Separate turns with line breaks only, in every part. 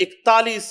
41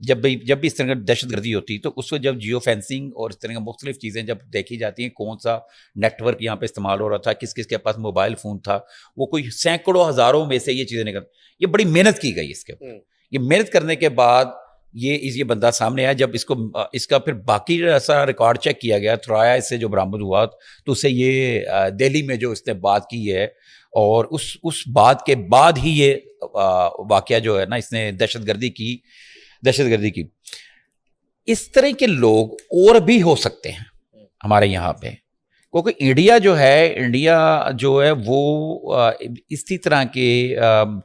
جب بھی اس طرح کی دہشت گردی ہوتی تو اس وقت جب جیو فینسنگ اور اس طرح کی مختلف چیزیں جب دیکھی جاتی ہیں، کون سا نیٹ ورک یہاں پہ استعمال ہو رہا تھا، کس کس کے پاس موبائل فون تھا، وہ کوئی سینکڑوں ہزاروں میں سے یہ چیزیں نکل، یہ بڑی محنت کی گئی اس کے اوپر. یہ محنت کرنے کے بعد یہ بندہ سامنے آیا. جب اس کا پھر باقی ایسا ریکارڈ چیک کیا گیا، تھرایا اس سے جو برآمد ہوا، تو اسے یہ دہلی میں جو اس نے بات کی ہے، اور اس بات کے بعد ہی یہ واقعہ جو ہے نا، اس نے دہشت گردی کی. اس طرح کے لوگ اور بھی ہو سکتے ہیں ہمارے یہاں پہ، کیونکہ انڈیا جو ہے وہ اسی طرح کے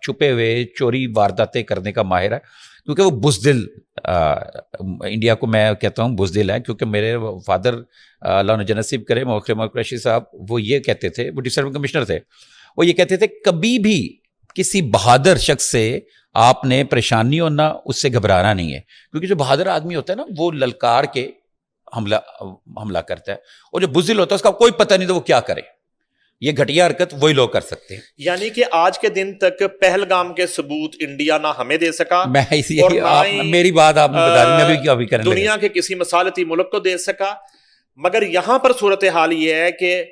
چھپے ہوئے چوری وارداتیں کرنے کا ماہر ہے، کیونکہ وہ بزدل، انڈیا کو میں کہتا ہوں بزدل ہے، کیونکہ میرے فادر اللہ انہیں جنت نصیب کرے، محترم قریشی صاحب، وہ یہ کہتے تھے، وہ ڈسٹرکٹ کمشنر تھے، وہ یہ کہتے تھے کبھی بھی کسی بہادر شخص سے آپ نے پریشانی ہونا، اس سے گھبرانا نہیں ہے، کیونکہ جو بہادر آدمی ہوتا ہے نا، وہ للکار کے حملہ کرتا ہے، اور جو بزدل ہوتا ہے اس کا کوئی پتہ نہیں تو وہ کیا کرے. یہ گھٹیا حرکت وہی لوگ کر سکتے ہیں.
یعنی کہ آج کے دن تک پہلگام کے ثبوت انڈیا نہ ہمیں دے سکا،
میں میری بات آپ نے بتا دی، میں بھی ابھی کرنے لگا،
دنیا کے کسی مسالتی ملک کو دے سکا. مگر یہاں پر صورتحال یہ ہے کہ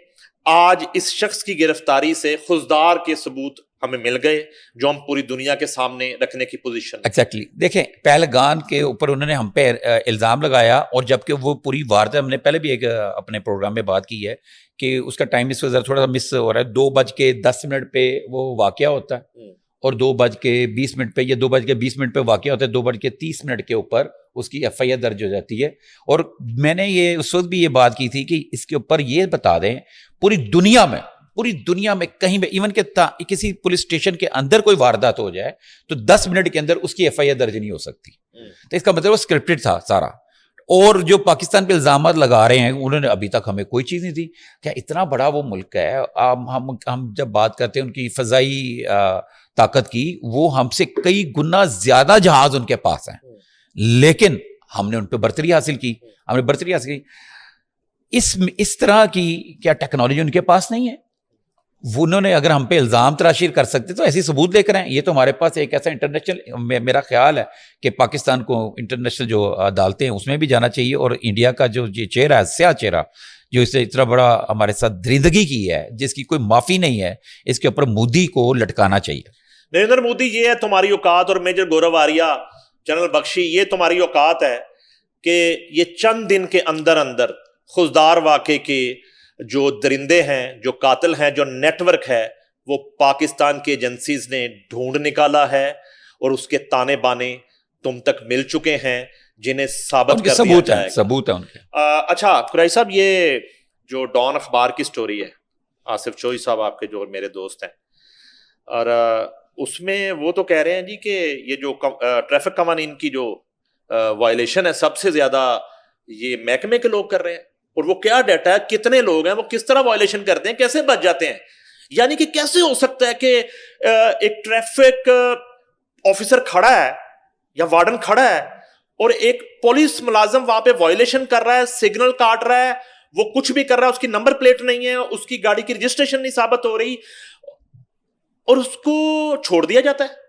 آج اس شخص کی گرفتاری سے خوددار کے ثبوت ہمیں مل گئے، جو ہم پوری دنیا کے سامنے رکھنے کی پوزیشن.
ایگزیکٹلی. دیکھیں، پہلگام کے اوپر انہوں نے ہم پہ الزام لگایا، اور جبکہ وہ پوری واردات، ہم نے پہلے بھی ایک اپنے پروگرام میں بات کی ہے کہ اس کا ٹائم اس وقت تھوڑا سا مس ہو رہا ہے. 2:10 پہ وہ واقعہ ہوتا ہے، اور 2:20 پہ، یہ 2:20 پہ واقعہ ہوتا ہے، 2:30 کے اوپر اس کی ایف آئی آر درج ہو جاتی ہے. اور میں نے یہ اس وقت بھی یہ بات کی تھی کہ اس کے اوپر یہ بتا دیں، پوری دنیا میں کہیں بھی، ایون کہ کسی پولیس اسٹیشن کے اندر کوئی واردات ہو جائے تو 10 منٹ کے اندر اس کی ایف آئی آر درج نہیں ہو سکتی. تو اس کا مطلب وہ اسکرپٹڈ تھا سارا. اور جو پاکستان پہ الزامات لگا رہے ہیں، انہوں نے ابھی تک ہمیں کوئی چیز نہیں دی. کیا اتنا بڑا وہ ملک ہے، ہم جب بات کرتے ہیں ان کی فضائی طاقت کی، وہ ہم سے کئی گنا زیادہ جہاز ان کے پاس ہیں، لیکن ہم نے ان پہ برتری حاصل کی. اس طرح کی کیا ٹیکنالوجی ان کے پاس نہیں ہے؟ انہوں نے اگر ہم پہ الزام تراشیر کر سکتے تو ایسی ثبوت لے کر آئیں. یہ تو ہمارے پاس ایک ایسا انٹرنیشنل، میرا خیال ہے کہ پاکستان کو انٹرنیشنل جو عدالتیں ہیں اس میں بھی جانا چاہیے، اور انڈیا کا جو یہ چہرہ ہے، سیاہ چہرہ، جو اس نے اتنا بڑا ہمارے ساتھ درندگی کی ہے، جس کی کوئی معافی نہیں ہے، اس کے اوپر مودی کو لٹکانا چاہیے.
نریندر مودی، یہ ہے تمہاری اوقات، اور میجر گورو آریہ، جنرل بخشی، یہ تمہاری اوقات ہے کہ یہ چند دن کے اندر خوددار واقعے کے جو درندے ہیں، جو قاتل ہیں، جو نیٹ ورک ہے، وہ پاکستان کی ایجنسیز نے ڈھونڈ نکالا ہے، اور اس کے تانے بانے تم تک مل چکے ہیں، جنہیں ثابت کر دیا جائے گا.
ثبوت ہے ان کے.
اچھا قریشی صاحب، یہ جو ڈان اخبار کی سٹوری ہے، آصف چوئی صاحب آپ کے جو میرے دوست ہیں، اور اس میں وہ تو کہہ رہے ہیں جی کہ یہ جو ٹریفک قوانین کی جو وائلیشن ہے، سب سے زیادہ یہ محکمے کے لوگ کر رہے ہیں. اور وہ کیا ڈیٹا ہے، کتنے لوگ ہیں، وہ کس طرح وائلیشن کرتے ہیں، کیسے بچ جاتے ہیں؟ یعنی کہ کیسے ہو سکتا ہے کہ ایک ٹریفک آفیسر کھڑا ہے یا وارڈن کھڑا ہے، اور ایک پولیس ملازم وہاں پہ وائلیشن کر رہا ہے، سگنل کاٹ رہا ہے، وہ کچھ بھی کر رہا ہے، اس کی نمبر پلیٹ نہیں ہے، اس کی گاڑی کی رجسٹریشن نہیں ثابت ہو رہی، اور اس کو چھوڑ دیا جاتا ہے.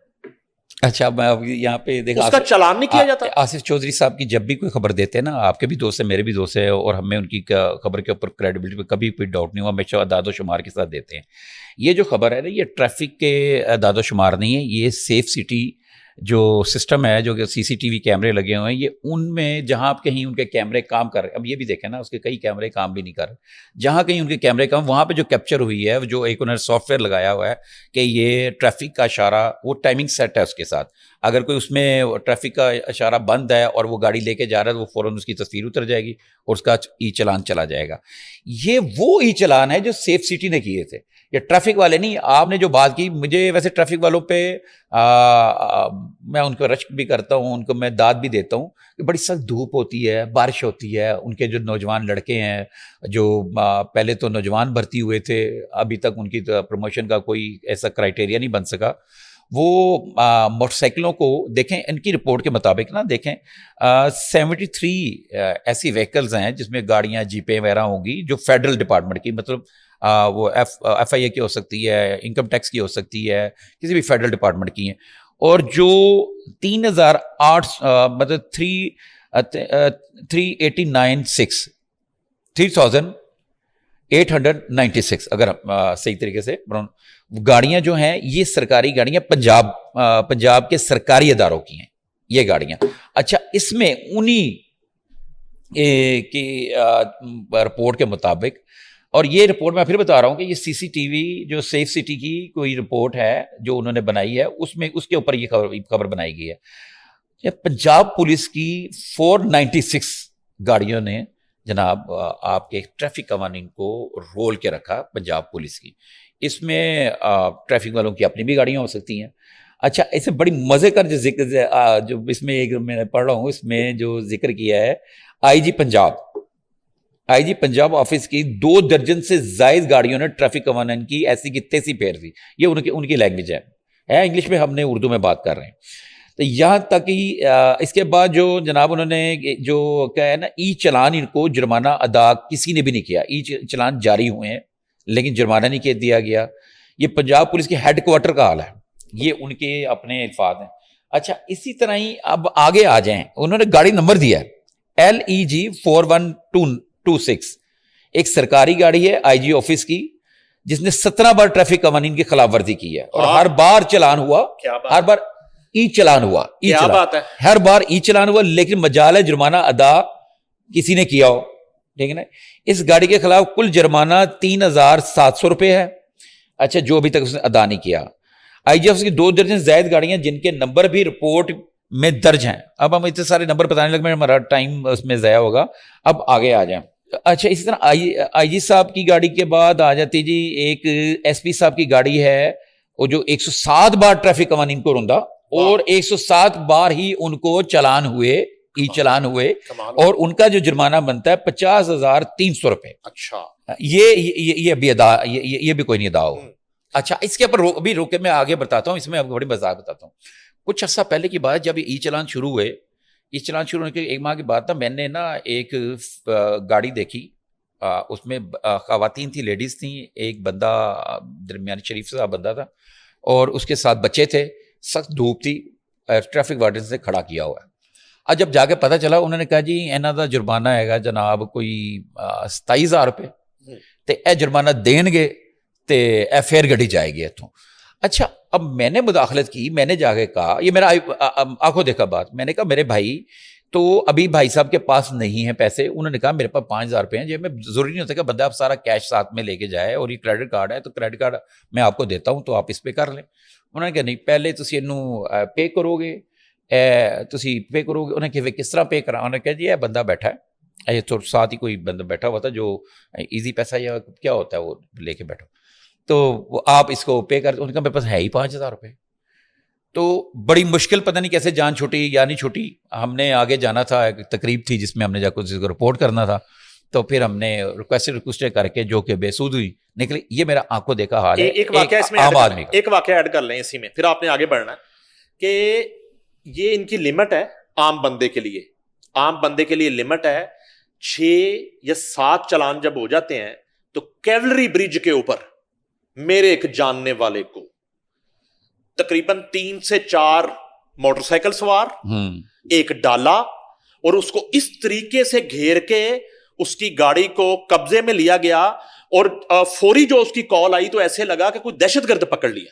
اچھا، میں یہاں پہ دیکھا،
اس کا چلان نہیں کیا جاتا.
آصف چودھری صاحب کی جب بھی کوئی خبر دیتے ہیں نا، آپ کے بھی دوست ہیں، میرے بھی دوست ہیں، اور ہمیں ان کی خبر کے اوپر کریڈیبلٹی پہ کبھی کوئی ڈاؤٹ نہیں ہوا، ہمیشہ اعداد و شمار کے ساتھ دیتے ہیں. یہ جو خبر ہے نا، یہ ٹریفک کے اعداد و شمار نہیں ہے، یہ سیف سٹی جو سسٹم ہے، جو کہ سی سی ٹی وی کیمرے لگے ہوئے ہیں، یہ ان میں جہاں کہیں ان کے کیمرے کام کر رہے ہیں، اب یہ بھی دیکھیں نا، اس کے کئی کیمرے کام بھی نہیں کر رہے، جہاں کہیں ان کے کیمرے کام، وہاں پہ جو کیپچر ہوئی ہے، جو ایک انہوں نے سافٹ ویئر لگایا ہوا ہے کہ یہ ٹریفک کا اشارہ، وہ ٹائمنگ سیٹ ہے اس کے ساتھ، اگر کوئی اس میں ٹریفک کا اشارہ بند ہے اور وہ گاڑی لے کے جا رہا ہے تو وہ فوراً اس کی تصویر اتر جائے گی اور اس کا ای چلان چلا جائے گا. یہ وہ ای چلان ہے جو سیف سٹی نے کیے تھے، یہ ٹریفک والے نہیں. آپ نے جو بات کی، مجھے ویسے ٹریفک والوں پہ میں ان کو رشک بھی کرتا ہوں، ان کو میں داد بھی دیتا ہوں کہ بڑی سخت دھوپ ہوتی ہے، بارش ہوتی ہے، ان کے جو نوجوان لڑکے ہیں جو پہلے تو نوجوان بھرتی ہوئے تھے، ابھی تک ان کی پروموشن کا کوئی ایسا کرائٹیریا نہیں بن سکا، وہ موٹر سائیکلوں کو دیکھیں، ان کی رپورٹ کے مطابق نا دیکھیں 73 ایسی وہیکلز ہیں جس میں گاڑیاں، جیپیں وغیرہ ہوں گی جو فیڈرل ڈپارٹمنٹ کی، مطلب وہ ایف آئی اے کی ہو سکتی ہے، انکم ٹیکس کی ہو سکتی ہے، کسی بھی فیڈرل ڈپارٹمنٹ کی ہیں، اور جو 3,008 مطلب 3,896 اگر صحیح طریقے سے گاڑیاں جو ہیں یہ سرکاری گاڑیاں پنجاب کے سرکاری اداروں کی ہیں یہ گاڑیاں. اچھا اس میں انہی کی رپورٹ کے مطابق, اور یہ رپورٹ میں پھر بتا رہا ہوں کہ یہ سی سی ٹی وی جو سیف سٹی کی کوئی رپورٹ ہے جو انہوں نے بنائی ہے, اس کے اوپر یہ خبر بنائی گئی ہے. پنجاب پولیس کی 496 گاڑیوں نے جناب آپ کے ٹریفک قوانین کو رول کے رکھا پنجاب پولیس کی. اس میں ٹریفک والوں کی اپنی بھی گاڑیاں ہو سکتی ہیں. اچھا اسے بڑی مزے کر جو ذکر جو اس میں ایک میں پڑھ رہا ہوں, اس میں جو ذکر کیا ہے آئی جی پنجاب آفس کی 2 درجن سے زائد گاڑیوں نے ٹریفک قوانین کی ایسی کی تیسی پھیر دی. یہ ان کی لینگویج ہے انگلش میں, ہم نے اردو میں بات کر رہے ہیں. تو یہاں تک ہی اس کے بعد جو جناب انہوں نے جو کیا ہے نا ای چلان, ان کو جرمانہ ادا کسی نے بھی نہیں کیا. ای چلان جاری ہوئے ہیں لیکن جرمانہ نہیں دیا گیا. یہ پنجاب پولیس کے ہیڈ کوارٹر کا حال ہے, یہ ان کے اپنے الفاظ ہیں. اچھا اسی طرح ہی اب آگے آ جائیں, انہوں نے گاڑی نمبر دیا ہے LEG 4126, ایک سرکاری گاڑی ہے آئی جی آفس کی جس نے 17 بار ٹریفک قوانین کی خلاف ورزی کی ہے, اور ہر بار چلان ہوا, ہر بار ای چلان ہوا, ہر بار ای چلان ہوا, لیکن مجال ہے جرمانہ ادا کسی نے کیا ہو. ٹھیک ہے نا. اس گاڑی کے خلاف کل جرمانہ 3,700 روپے ہے. اچھا جو ابھی تک اس نے ادا نہیں کیا. آئی جی آفس کی 2 درجن زائد گاڑیاں جن کے نمبر بھی رپورٹ میں درج ہیں. اب ہم اتنے سارے نمبر بتانے لگے, ہمارا ٹائم اس میں ضائع ہوگا. اب آگے آ جائیں. اچھا اسی طرح آئی جی صاحب کی گاڑی کے بعد آ جاتی جی ایک ایس پی صاحب کی گاڑی ہے, وہ جو 107 بار ٹریفک قوانین کو روندا, اور 107 بار ہی ان کو چلان ہوئے, ای چلان ہوئے, اور ان کا جو جرمانہ بنتا ہے 50,300 روپے.
اچھا
یہ ابھی ادا, یہ بھی کوئی نہیں ادا ہو. اچھا اس کے اوپر ابھی روکے میں آگے بتاتا ہوں, اس میں بڑی مزاق بتاتا ہوں. کچھ عرصہ پہلے کی بات, جب ای چلان شروع ہوئے, ای چلان شروع ہونے کے 1 ماہ کی بات تھا, میں نے نا ایک گاڑی دیکھی, اس میں خواتین تھی, لیڈیز تھیں, ایک بندہ درمیانی شریف سا بندہ تھا, اور اس کے ساتھ بچے تھے. سخت دھوپ تھی, ٹریفک وارڈن سے کھڑا کیا ہوا ہے. اب جب جا کے پتہ چلا, انہوں نے کہا جی انہاں دا جرمانہ ہے گا جناب کوئی 27,000 روپے, تے اے جرمانہ دین گے تے اے پھر گڈی جائے گی اتوں. اچھا اب میں نے مداخلت کی, میں نے جا کے کہا, یہ میرا آنکھوں دیکھا بات, میں نے کہا میرے بھائی تو ابھی بھائی صاحب کے پاس نہیں ہیں پیسے. انہوں نے کہا میرے پاس 5,000 روپے ہیں. جب میں ضروری نہیں ہوتا کہ بندہ آپ سارا کیش ساتھ میں لے کے جائے, اور یہ کریڈٹ کارڈ ہے تو کریڈٹ کارڈ میں آپ کو دیتا ہوں تو آپ اس پہ کر لیں. انہوں نے کہا نہیں, پہلے تسی اینوں پے کرو گے, تسی پے کرو گے. انہوں نے کہا کس طرح پے کرا؟ انہوں نے کہا جی یہ بندہ بیٹھا ہے, یہ تو ساتھ ہی کوئی بندہ بیٹھا ہوا تھا جو ایزی پیسہ یا کیا ہوتا ہے وہ لے کے بیٹھا, تو آپ اس کو پے کر. انہوں نے کہا میرے پاس ہے ہی 5,000 روپے. تو بڑی مشکل, پتہ نہیں کیسے جان چھوٹی یا نہیں چھوٹی. ہم نے آگے جانا تھا, ایک تقریب تھی جس میں ہم نے جا کے رپورٹ کرنا تھا, تو پھر ہم نے ریکویسٹ کر کے جو کہ بے سود ہوئی نکلی. یہ میرا آنکھوں دیکھا حال ہے.
ایک واقعہ ایڈ کر لیں اسی میں, پھر آپ نے آگے بڑھنا ہے کہ یہ ان کی لمٹ ہے عام بندے کے لیے. عام بندے کے لیے لمٹ ہے 6 یا 7 چلان جب ہو جاتے ہیں تو کیولری برج کے اوپر میرے ایک جاننے والے کو تقریباً 3 سے 4 موٹر سائیکل سوار, ایک ڈالا, اور اس کو اس طریقے سے گھیر کے اس کی گاڑی کو قبضے میں لیا گیا, اور فوری جو اس کی کال آئی تو ایسے لگا کہ کوئی دہشت گرد پکڑ لیا.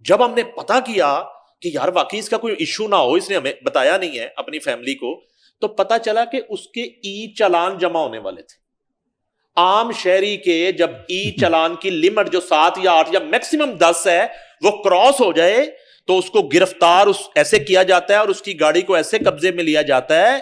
جب ہم نے پتا کیا کہ یار واقعی اس کا کوئی ایشو نہ ہو, اس نے ہمیں بتایا نہیں ہے اپنی فیملی کو, تو پتا چلا کہ اس کے ای چلان جمع ہونے والے تھے. عام شہری کے جب ای چلان کی لمٹ جو 7 یا 8 یا میکسیمم 10 ہے وہ کراس ہو جائے تو اس کو گرفتار ایسے کیا جاتا ہے, اور اس کی گاڑی کو ایسے قبضے میں لیا جاتا ہے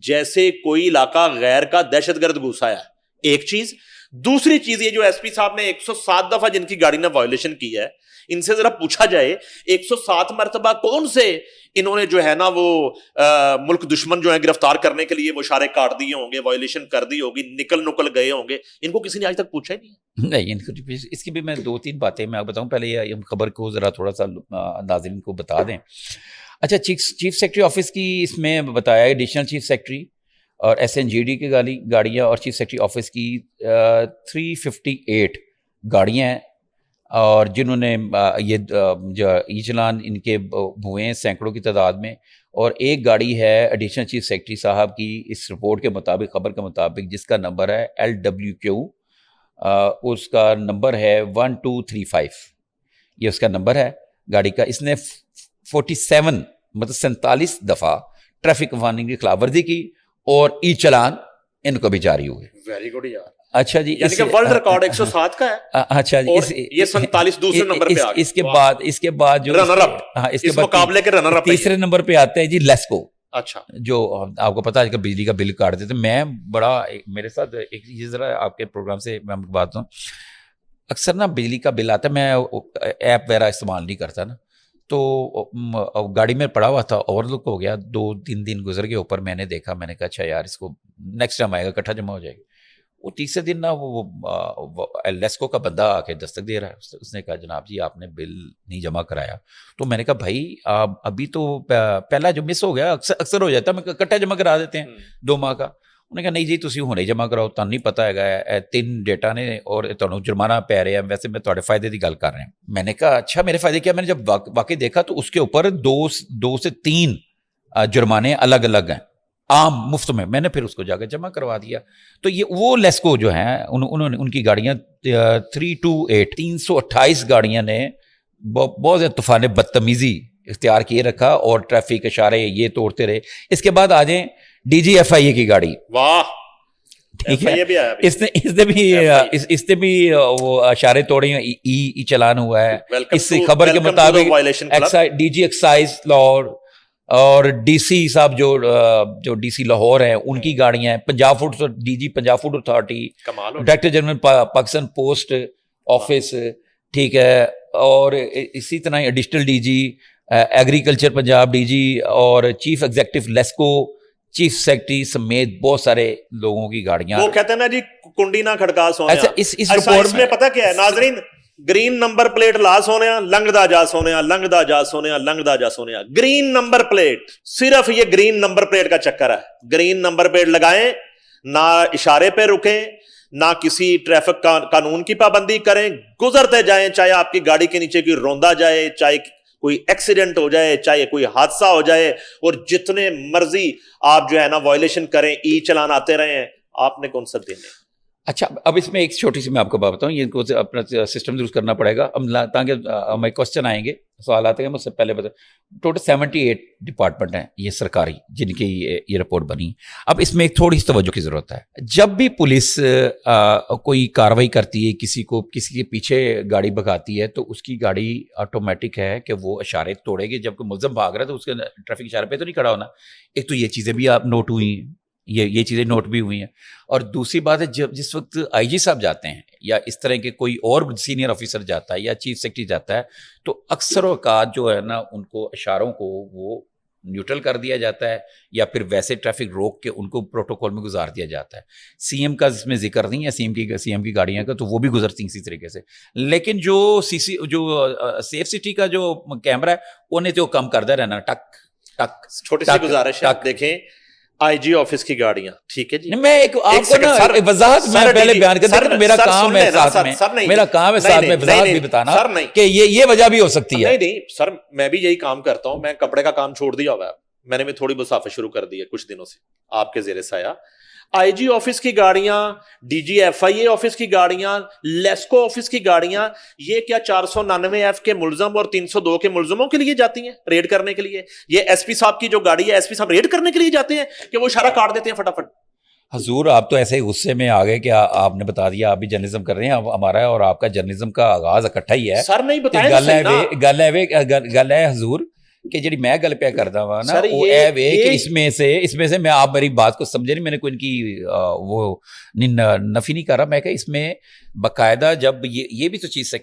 جیسے کوئی علاقہ غیر کا دہشت گرد گھسا ہے. ایک چیز. دوسری چیز, یہ جو ایس پی صاحب نے 107 دفعہ جن کی گاڑی نے وائلیشن کی ہے, ان سے ذرا پوچھا جائے 107 مرتبہ کون سے انہوں نے جو ہے نا وہ ملک دشمن جو ہے گرفتار کرنے کے لیے وہ اشارے کاٹ دیے ہوں گے, وائلیشن کر دی ہوگی, نکل گئے ہوں گے. ان کو کسی نے آج تک پوچھا ہی نہیں.
اس کی بھی میں 2-3 باتیں میں بتاؤں. پہلے یہ خبر کو ذرا تھوڑا سا ناظرین کو بتا دیں. اچھا چیف سیکرٹری آفس کی اس میں بتایا ہے, ایڈیشنل چیف سیکرٹری اور SNGD کی گاڑیاں, اور چیف سیکرٹری آفس کی 358 گاڑیاں ہیں. اور جنہوں نے یہ جو ای چلان ان کے ہوئے ہیں سینکڑوں کی تعداد میں. اور ایک گاڑی ہے ایڈیشنل چیف سیکرٹری صاحب کی اس رپورٹ کے مطابق, خبر کے مطابق, جس کا نمبر ہے LWQ, اس کا نمبر ہے 1235, یہ اس کا نمبر ہے گاڑی کا. اس نے 47 مطلب 47 دفعہ ٹریفک قوانین کی خلاف ورزی کی اور ای چلان ان کو بھی جاری ہوئے.
ویری گڈ یار.
اچھا جی,
یعنی کہ ورلڈ ریکارڈ 107 کا ہے.
اچھا جی,
یہ 47 دوسرے نمبر پہ آ گیا.
اس کے بعد جو
رنر اپ, اس مقابلے کے رنر اپ
تیسرے نمبر پہ آتے ہیں جی لیسکو.
اچھا,
جو آپ کو پتا ہے کہ بجلی کا بل کاٹ دیتے. میں بڑا میرے ساتھ ایک یہ ذرا آپ کے پروگرام سے میں بات ہوں, اکثر نا بجلی کا بل آتا ہے, میں ایپ وغیرہ استعمال نہیں کرتا نا, تو گاڑی میں پڑا ہوا تھا, اوور لک ہو گیا, 2-3 دن گزر گئے اوپر, میں نے دیکھا, میں نے کہا اچھا یار اس کو نیکسٹ ٹائم آئے گا اکٹھا جمع ہو جائے گا. وہ تیسرے دن نا وہ لیسکو کا بندہ آ کے دستک دے رہا ہے, اس نے کہا جناب جی آپ نے بل نہیں جمع کرایا. تو میں نے کہا بھائی ابھی تو پہلا جو مس ہو گیا, اکثر ہو جاتا ہے, میں اکٹھا جمع کرا دیتے ہیں 2 ماہ کا. انہوں نے کہا نہیں جی تسی ہونے جمع کراؤ, تہن نہیں پتا ہے 3 ڈیٹا نے اور تہنوں جرمانہ پی رہے ہیں, ویسے میں تہاڈے فائدے کی گل کر رہے ہیں. میں نے کہا اچھا میرے فائدے کیا؟ میں نے جب واقعی دیکھا تو اس کے اوپر 2 سے 3 جرمانے الگ الگ ہیں عام مفت میں نے پھر اس کو جا کے جمع کروا دیا. تو یہ وہ لیسکو جو ہیں انہوں نے ان کی گاڑیاں 328 گاڑیاں نے بہت زیادہ طوفان بدتمیزی اختیار کیے رکھا اور ٹریفک اشارے یہ توڑتے رہے. اس کے بعد آ جائیں DGFIA کی گاڑی.
واہ,
ٹھیک ہے, اس نے بھی وہ اشارے توڑے ہیں, ای چلان ہوا ہے. اس خبر کے مطابق DG ایکسائز لاہور اور DC صاحب جو DC لاہور ہیں ان کی گاڑیاں ہیں, Punjab food DG Punjab food authority, director general Pakistan post office, ٹھیک ہے, اور اسی طرح additional DG agriculture Punjab DG اور chief executive LESCO, chief secretary سمیت بہت سارے لوگوں کی گاڑیاں.
وہ کہتے ہیں نا جی کنڈی نہ کھڑکا سونے.
ایسا اس رپورٹ
میں پتہ کیا ہے ناظرین, گرین نمبر پلیٹ لا سونے, لنگدا جا سونے, لنگدا جا سونے, لنگدا جا سونے. گرین نمبر پلیٹ, صرف یہ گرین نمبر پلیٹ کا چکر ہے. گرین نمبر پلیٹ لگائیں, نہ اشارے پہ رکیں, نہ کسی ٹریفک قانون کی پابندی کریں, گزرتے جائیں, چاہے آپ کی گاڑی کے نیچے کوئی روندا جائے, چاہے کوئی ایکسیڈنٹ ہو جائے, چاہے کوئی حادثہ ہو جائے, اور جتنے مرضی آپ جو ہے نا وائلیشن کریں, ای چلان آتے رہے ہیں, آپ نے کون سا دینے.
اچھا اب اس میں ایک چھوٹی سی میں آپ کو بات بتاؤں, یہ کو اپنا سسٹم درست کرنا پڑے گا تاکہ ہمیں کوشچن آئیں گے, سوالات ہیں, مجھ سے پہلے بتا. ٹوٹل 78 ڈپارٹمنٹ ہیں یہ سرکاری جن کی یہ رپورٹ بنی. اب اس میں ایک تھوڑی سی توجہ کی ضرورت ہے. جب بھی پولیس کوئی کارروائی کرتی ہے, کسی کے پیچھے گاڑی بھگاتی ہے, تو اس کی گاڑی آٹومیٹک ہے کہ وہ اشارے توڑے گی. جب کوئی ملزم بھاگ رہا ہے تو اس کے ٹریفک اشارے پہ تو نہیں کھڑا ہونا. ایک تو یہ چیزیں بھی آپ نوٹ ہوئی ہیں, یہ چیزیں نوٹ بھی ہوئی ہیں. اور دوسری بات ہے جس وقت IG صاحب جاتے ہیں یا اس طرح کے کوئی اور سینئر آفیسر جاتا ہے یا چیف سیکرٹری جاتا ہے, تو اکثر اوقات جو ہے نا ان کو اشاروں کو وہ نیوٹرل کر دیا جاتا ہے یا پھر ویسے ٹریفک روک کے ان کو پروٹوکول میں گزار دیا جاتا ہے. CM کا اس میں ذکر نہیں ہے, CM کی گاڑیاں کا, تو وہ بھی گزرتی ہیں اسی طریقے سے. لیکن جو سیف سٹی کا جو کیمرہ ہے انہیں تو کم کرتا رہنا, ٹک ٹک.
چھوٹی سی گزارش ہے, دیکھیں IG آفس کی گاڑیاں, ٹھیک ہے جی,
میں ایک آپ کو نا وضاحت میں پہلے بیان کر دوں, میرا کام ہے ساتھ میں, میرا کام ہے ساتھ میں وضاحت بھی بتانا کہ یہ وجہ بھی ہو سکتی ہے.
نہیں سر, میں بھی یہی کام کرتا ہوں, میں کپڑے کا کام چھوڑ دیا ہوا ہے, میں نے بھی تھوڑی مسافت شروع کر دی ہے کچھ دنوں سے آپ کے زیر سایہ. IG آفس کی گاڑیاں, DGFIA آفس کی گاڑیاں, لیسکو آفس کی گاڑیاں, یہ کیا 499F کے ملزم اور 302 کے ملزموں کے لیے جاتی ہیں ریڈ کرنے کے لیے؟ یہ SP صاحب کی جو گاڑی ہے, SP صاحب ریڈ کرنے کے لیے جاتے ہیں کہ وہ اشارہ کاٹ دیتے ہیں فٹافٹ؟
حضور آپ تو ایسے ہی غصے میں آ گئے کہ آپ نے بتا دیا آپ بھی جرنلزم کر رہے ہیں, ہمارا اور آپ کا جرنلزم کا آغاز اکٹھا ہی ہے.
سر نہیں بتائیں,
گل ہے حضور کہ جڑی میں گل پہ کرتا ہوا نا, وہ اے وے کہ اس میں سے میں آپ میری بات کو سمجھے نہیں, میں نے کوئی ان کی وہ نفی نہیں کر رہا, میں کہ اس میں باقاعدہ جب یہ بھی تو چیز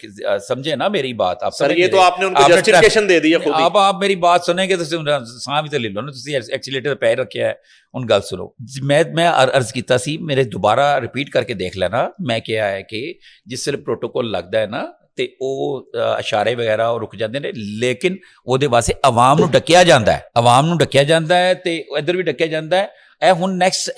سمجھے نا میری بات. آپ
سر یہ تو آپ نے ان کو جسٹیفیکیشن دے دی ہے خود ہی.
آپ میری بات سنیں گے تو ساں بھی تو لے لو نا, تسی ایکسیلیٹر پہ پیر رکھیا ہے, ان گل سنو. میں عرض کیتا سی, میرے دوبارہ ریپیٹ کر کے دیکھ لینا, میں کیا ہے کہ جس سے پروٹوکول لگتا ہے نا تے او اشارے وغیرہ رک جاندے نے, لیکن وہ دے واسطے عوام نو ڈکیا جاندا ہے, تے ادھر بھی ڈکیا جاندا ہے. ਇਹ ਹੁਣ ਨੈਕਸਟ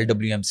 LWMC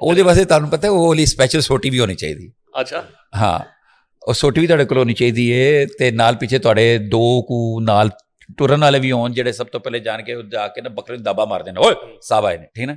ਉਹਦੇ ਵਾਸਤੇ ਤੁਹਾਨੂੰ ਪਤਾ ਉਹ ਵਾਲੀ ਸਪੈਸ਼ਲ ਸੋਟੀ ਵੀ ਹੋਣੀ ਚਾਹੀਦੀ।
ਅੱਛਾ,
ਹਾਂ, ਉਹ ਸੋਟੀ ਵੀ ਤੁਹਾਡੇ ਕੋਲ ਹੋਣੀ ਚਾਹੀਦੀ ਹੈ, ਤੇ ਨਾਲ ਪਿੱਛੇ ਤੁਹਾਡੇ ਦੋ ਕੁ ਨਾਲ ਟੁਰਨ ਵਾਲੇ ਵੀ ਹੋਣ, ਜਿਹੜੇ ਸਭ ਤੋਂ ਪਹਿਲੇ ਜਾਣ ਕੇ ਜਾ ਕੇ ਨਾ ਬੱਕਰੇ ਨੂੰ ਦਾਬਾ ਮਾਰ ਦੇਣ, ਓਏ ਸਾਹਿਬ ਆਏ ਨੇ, ਠੀਕ ਨਾ,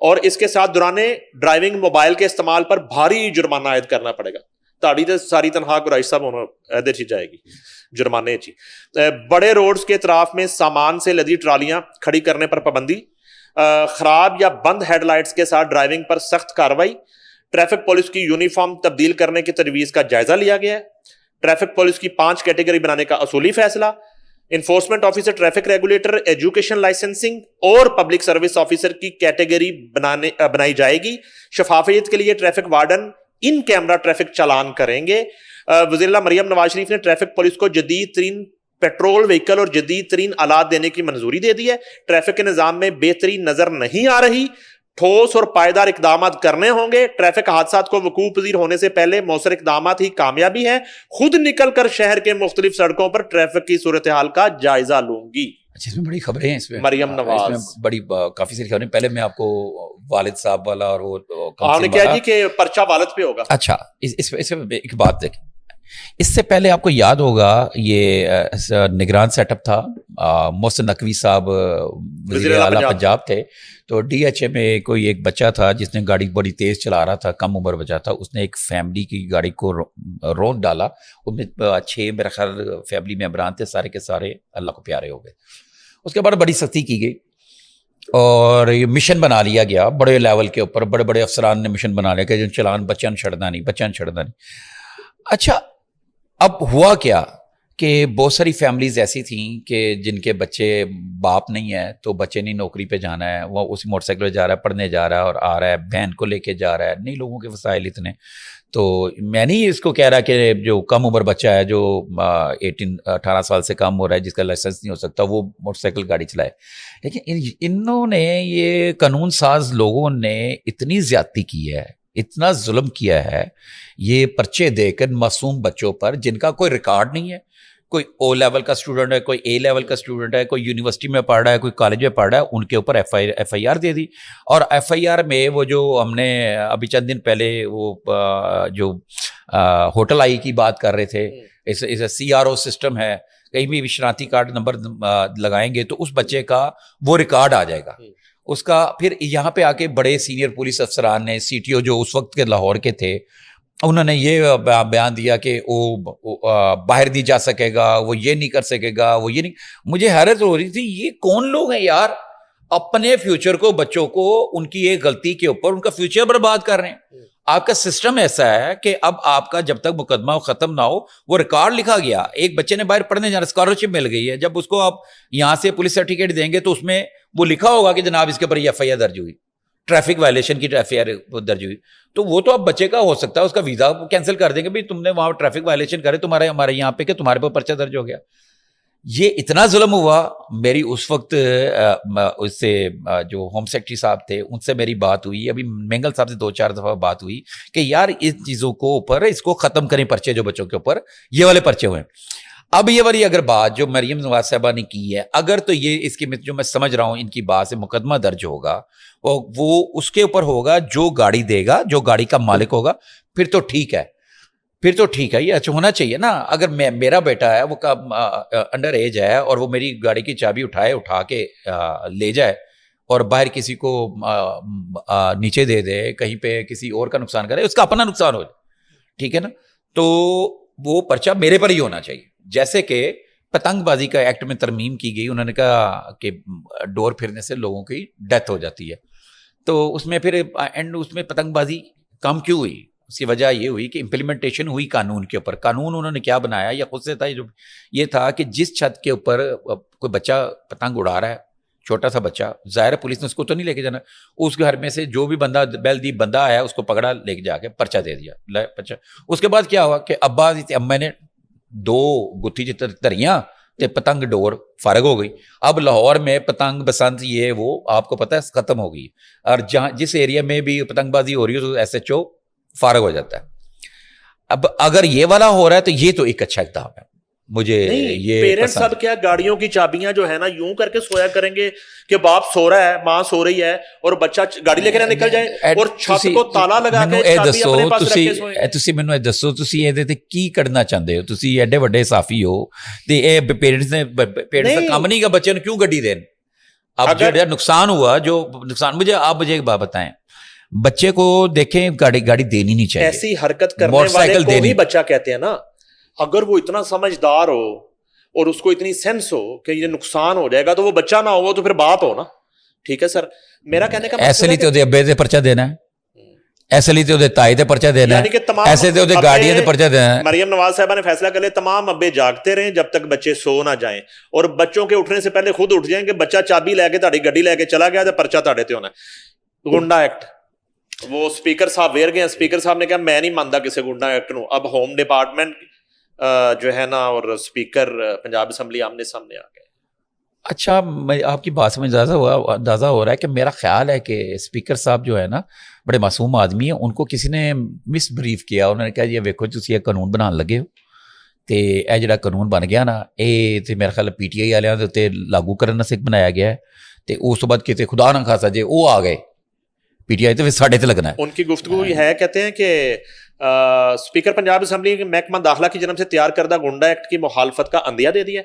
اور اس کے ساتھ دوران ڈرائیونگ موبائل کے استعمال پر بھاری جرمانہ عائد کرنا پڑے گا. تاڑی تے ساری تنہا قریش صاحب ہونا ادھر چی جائے گی جرمانے چی. بڑے روڈز کے اطراف میں سامان سے لدی ٹرالیاں کھڑی کرنے پر پابندی. خراب یا بند ہیڈ لائٹس کے ساتھ ڈرائیونگ پر سخت کارروائی. ٹریفک پولیس کی یونیفارم تبدیل کرنے کی تجویز کا جائزہ لیا گیا ہے. ٹریفک پولیس کی 5 کیٹیگری بنانے کا اصولی فیصلہ. Enforcement officer, traffic regulator, education licensing اور پبلک سروس آفیسر کی کیٹیگری بنائی جائے گی. شفافیت کے لیے ٹریفک وارڈن ان کیمرہ ٹریفک چالان کریں گے. وزیر اللہ مریم نواز شریف نے ٹریفک پولیس کو جدید ترین پیٹرول وہیکل اور جدید ترین آلات دینے کی منظوری دے دی ہے. ٹریفک کے نظام میں بہتری نظر نہیں آ رہی، ٹھوس اور پائیدار اقدامات کرنے ہوں گے. ٹریفک حادثات کو وقوع پذیر ہونے سے پہلے مؤثر اقدامات ہی کامیابی ہے. خود نکل کر شہر کے مختلف سڑکوں پر ٹریفک کی صورتحال کا جائزہ لوں گی.
اچھا، اس میں بڑی خبریں ہیں. اس میں
مریم نواز،
اس میں بڑی کافی ساری خبریں. پہلے میں آپ کو والد صاحب والا اور وہ
نے کہا جی کہ پرچہ والد پہ ہوگا.
اچھا، اس میں ایک بات دیکھیں. اس سے پہلے آپ کو یاد ہوگا یہ نگران سیٹ اپ تھا. محسن نقوی صاحب وزیر اعلیٰ پنجاب تھے. تو ڈی ایچ اے میں کوئی ایک بچہ تھا جس نے گاڑی بڑی تیز چلا رہا تھا، کم عمر بچہ تھا. اس نے ایک فیملی کی گاڑی کو رون ڈالا. ان میں 6 میرا خیال فیملی ممبران تھے، سارے کے سارے اللہ کو پیارے ہو گئے. اس کے بعد بڑی سختی کی گئی اور یہ مشن بنا لیا گیا بڑے لیول کے اوپر. بڑے بڑے افسران نے مشن بنا لیا کہ چلان بچہ چھڑنا نہیں. اچھا، اب ہوا کیا کہ بہت ساری فیملیز ایسی تھیں کہ جن کے بچے باپ نہیں ہے، تو بچے نہیں نوکری پہ جانا ہے، وہ اسی موٹر سائیکل پہ جا رہا ہے، پڑھنے جا رہا ہے اور آ رہا ہے، بہن کو لے کے جا رہا ہے. نہیں لوگوں کے وسائل اتنے. تو میں نہیں اس کو کہہ رہا کہ جو کم عمر بچہ ہے، جو 18 سال سے کم ہو رہا ہے، جس کا لائسنس نہیں ہو سکتا، وہ موٹر سائیکل گاڑی چلائے. لیکن انہوں نے، یہ قانون ساز لوگوں نے اتنی زیادتی کی ہے، اتنا ظلم کیا ہے یہ پرچے دے کر معصوم بچوں پر جن کا کوئی ریکارڈ نہیں ہے. کوئی او لیول کا اسٹوڈنٹ ہے، کوئی اے لیول کا اسٹوڈنٹ ہے، کوئی یونیورسٹی میں پڑھ رہا ہے، کوئی کالج میں پڑھ رہا ہے، ان کے اوپر ایف آئی آر دے دی. اور ایف آئی آر میں وہ جو ہم نے ابھی چند دن پہلے وہ جو ہوٹل آئی کی بات کر رہے تھے، اس سی آر او سسٹم ہے، کہیں بھی شناختی کارڈ نمبر لگائیں گے تو اس بچے کا وہ ریکارڈ آ جائے گا. اس کا پھر یہاں پہ آ کے بڑے سینئر پولیس افسران نے، سی ٹی او جو اس وقت کے لاہور کے تھے، انہوں نے یہ بیان دیا کہ وہ باہر نہیں جا سکے گا، وہ یہ نہیں کر سکے گا، وہ یہ نہیں. مجھے حیرت ہو رہی تھی، یہ کون لوگ ہیں یار، اپنے فیوچر کو، بچوں کو ان کی ایک غلطی کے اوپر ان کا فیوچر برباد کر رہے ہیں. آپ کا سسٹم ایسا ہے کہ اب آپ کا جب تک مقدمہ ختم نہ ہو، وہ ریکارڈ لکھا گیا. ایک بچے نے باہر پڑھنے جانا، اسکالرشپ مل گئی ہے، جب اس کو آپ یہاں سے پولیس سرٹیفکیٹ دیں گے تو اس میں وہ لکھا ہوگا کہ جناب اس کے اوپر یہ ایف آئی آر درج ہوئی، ٹریفک وائلیشن کی ایف آئی آر درج ہوئی. تو وہ تو اب بچے کا ہو سکتا ہے اس کا ویزا کینسل کر دیں گے، بھائی تم نے وہاں ٹریفک وائلیشن کرے، تمہارے ہمارے یہاں پہ کہ تمہارے پر پرچہ درج ہو گیا. یہ اتنا ظلم ہوا. میری اس وقت اس سے جو ہوم سیکرٹری صاحب تھے ان سے میری بات ہوئی، ابھی مینگل صاحب سے 2-4 دفعہ بات ہوئی کہ یار ان چیزوں کو اوپر اس کو ختم کریں، پرچے جو بچوں کے اوپر یہ والے پرچے ہوئے. اب یہ والی اگر بات جو مریم نواز صاحبہ نے کی ہے، اگر تو یہ اس کی جو میں سمجھ رہا ہوں ان کی بات سے مقدمہ درج ہوگا، وہ اس کے اوپر ہوگا جو گاڑی دے گا، جو گاڑی کا مالک ہوگا، پھر تو ٹھیک ہے، پھر تو ٹھیک ہے. یہ اچھا ہونا چاہیے نا. اگر میرا بیٹا ہے، وہ انڈر ایج ہے، اور وہ میری گاڑی کی چابی اٹھا کے لے جائے اور باہر کسی کو نیچے دے دے، کہیں پہ کسی اور کا نقصان کرے، اس کا اپنا نقصان ہو جائے، ٹھیک ہے نا. تو وہ پرچہ میرے پر ہی ہونا چاہیے. جیسے کہ پتنگ بازی کا ایکٹ میں ترمیم کی گئی، انہوں نے کہا کہ ڈور پھرنے سے لوگوں کی ڈیتھ ہو جاتی ہے، تو اس میں پھر اینڈ اس میں پتنگ بازی کم کیوں ہوئی؟ اس کی وجہ یہ ہوئی کہ امپلیمنٹیشن ہوئی قانون کے اوپر. قانون انہوں نے کیا بنایا یا خود سے تھا، یہ تھا کہ جس چھت کے اوپر کوئی بچہ پتنگ اڑا رہا ہے، چھوٹا سا بچہ، ظاہر ہے پولیس نے اس کو تو نہیں لے کے جانا، اس گھر میں سے جو بھی بندہ بیل دی بندہ آیا اس کو پکڑا، لے کے جا کے پرچہ دے دیا پرچہ. اس کے بعد کیا ہوا کہ ابا میں نے 2 گتھی دریاں تے پتنگ ڈور فارغ ہو گئی. اب لاہور میں پتنگ بسنت یہ وہ آپ کو پتہ ہے ختم ہو گئی، اور جس ایریا میں بھی پتنگ بازی ہو رہی ہے تو ایس ایچ او فارغ ہو جاتا ہے. اب اگر یہ والا ہو رہا ہے تو یہ تو ایک اچھا اقدام ہے. مجھے یہ
پیرنٹس اب کیا گاڑیوں کی چابیاں جو ہے نا یوں کر کے سویا کریں گے کہ باپ سو رہا ہے، ماں سو رہی ہے، اور بچہ گاڑی لے کے نہ نکل جائے اور چھت کو تالا لگا کے چابی اپنے پاس رکھ کے سوئے.
ਤੁਸੀਂ ਮੈਨੂੰ ਇਹ ਦੱਸੋ, ਤੁਸੀਂ ਇਹਦੇ ਤੇ ਕੀ ਕਰਨਾ ਚਾਹੁੰਦੇ ਹੋ? ਤੁਸੀਂ ਐਡੇ ਵੱਡੇ ਸਾਫੀ ਹੋ ਤੇ ਇਹ ਪੇਰੈਂਟਸ ਦਾ ਕੰਮ ਨਹੀਂ ਗਾ ਬੱਚੇ ਨੂੰ ਕਿਉਂ ਗੱਡੀ ਦੇਣ? اب جو نقصان ہوا، جو نقصان آپ مجھے ایک بات بتائیں، بچے کو دیکھیں گاڑی دینی نہیں چاہیے.
ایسی حرکت کرنے والے کو ہی بچہ کہتے ہیں نا. اگر وہ اتنا سمجھدار ہو اور اس کو اتنی سینس ہو کہ یہ نقصان ہو جائے گا تو وہ بچہ نہ ہو تو پھر باپ ہو نا. ٹھیک ہے سر، میرا کہنے کا
ایسے لیے تو ابے سے پرچہ دینا ہے، ایسے لیے تو تائی تے پرچہ دینا ہے، ایسے تو گاڑیاں تے پرچہ دینا ہے.
مریم نواز صاحبہ نے فیصلہ کر لیا تمام ابے جاگتے رہیں جب تک بچے سو نہ جائیں، اور بچوں کے اٹھنے سے پہلے خود اٹھ جائیں کہ بچہ چابی لے کے تہاڈی گڈی لے کے چلا گیا تو پرچہ تہاڈے تے ہونا ہے. گنڈا ایکٹ، وہ اسپیکر صاحب ویر گئے، اسپیکر صاحب نے کہا میں نہیں مانتا کسی گنڈا ایکٹ نو. اب ہوم ڈپارٹمنٹ جو ہے نا اور اسپیکر پنجاب اسمبلی آمنے سامنے آ گئے.
اچھا، میں آپ کی بات سے اندازہ ہو رہا ہے کہ میرا خیال ہے کہ اسپیکر صاحب جو ہے نا بڑے معصوم آدمی ہیں، ان کو کسی نے مس بریف کیا. انہوں نے کہا یہ ویکھو تسی یہ قانون بنان لگے ہو تے اے جڑا قانون بن گیا نا اے تے میرا خیال پی ٹی آئی والوں دے تے لاگو کرن سے بنایا گیا ہے تے اس تو بعد کتے خدا نہ خاصا جے وہ آ گئے پی ٹی آئی تے ساڈے تے لگنا ہے.
ان کی گفتگو یہ ہے، کہتے ہیں کہ اسپیکر پنجاب اسمبلی کے محکمہ داخلہ کی جانب سے تیار کردہ گنڈا ایکٹ کی مخالفت کا عندیہ دے دیا.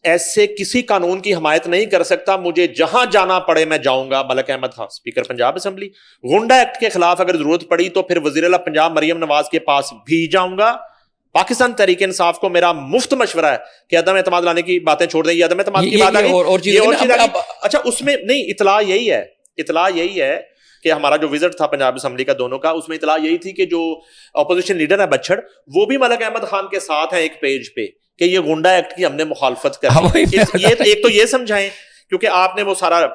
ایسے کسی قانون کی حمایت نہیں کر سکتا، مجھے جہاں جانا پڑے میں جاؤں گا. Malik Ahmad Khan speaker Punjab assembly. Goonda act کے خلاف اگر ضرورت پڑی تو پھر وزیر اعلیٰ پنجاب مریم نواز کے پاس بھی جاؤں گا. پاکستان تحریک انصاف کو میرا مفت مشورہ ہے کہ عدم اعتماد لانے کی باتیں چھوڑ دیں. یہ عدم اعتماد کی بات آ گئی. اچھا اس میں نہیں، اطلاع یہی ہے کہ ہمارا جو وزٹ تھا پنجاب اسمبلی کا دونوں کا، اس میں اطلاع یہی تھی کہ جو اپوزیشن لیڈر ہے بچڑ، وہ بھی ملک احمد خان کے ساتھ ہیں ایک پیج پہ کہ یہ گنڈا ایکٹ کی ہم نے مخالفت کرنی. ایک تو یہ سمجھائیں کیونکہ آپ نے وہ سارا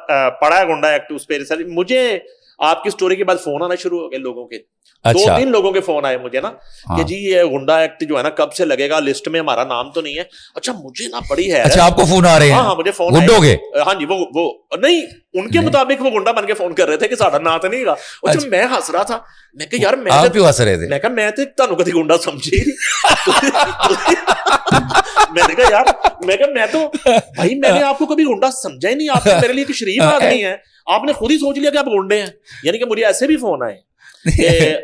پڑھا ہے گنڈا ایکٹ اس پہ. مجھے آپ کی سٹوری کے بعد فون آنا شروع ہو گئے لوگوں کے. 2-3 لوگوں کے فون آئے مجھے نا کہ جی یہ گنڈا ایکٹ جو ہے نا کب سے لگے گا، لسٹ میں ہمارا نام تو نہیں ہے. اچھا مجھے نا بڑی ہے.
اچھا آپ کو فون آ رہے ہیں؟
ہاں مجھے فون
گنڈوں کے.
ہاں جی وہ نہیں، ان کے مطابق وہ گنڈا بن کے فون کر رہے تھے کہ ساڈا نام تو نہیں گا. اچھا میں ہنس رہا تھا، میں کہ یار میں
آپ کیوں ہنس رہے تھے؟
میں کہا میں تے تانوں کدی گنڈا سمجھی. میں نے کہا یار، میں کہا میں تو بھائی میں نے آپ کو کبھی گنڈا سمجھا ہی نہیں. آپ میرے لیے ایک شریف آدمی ہیں، آپ نے خود ہی سوچ لیا کہ آپ گنڈے ہیں. یعنی کہ مجھے ایسے بھی فون آئے.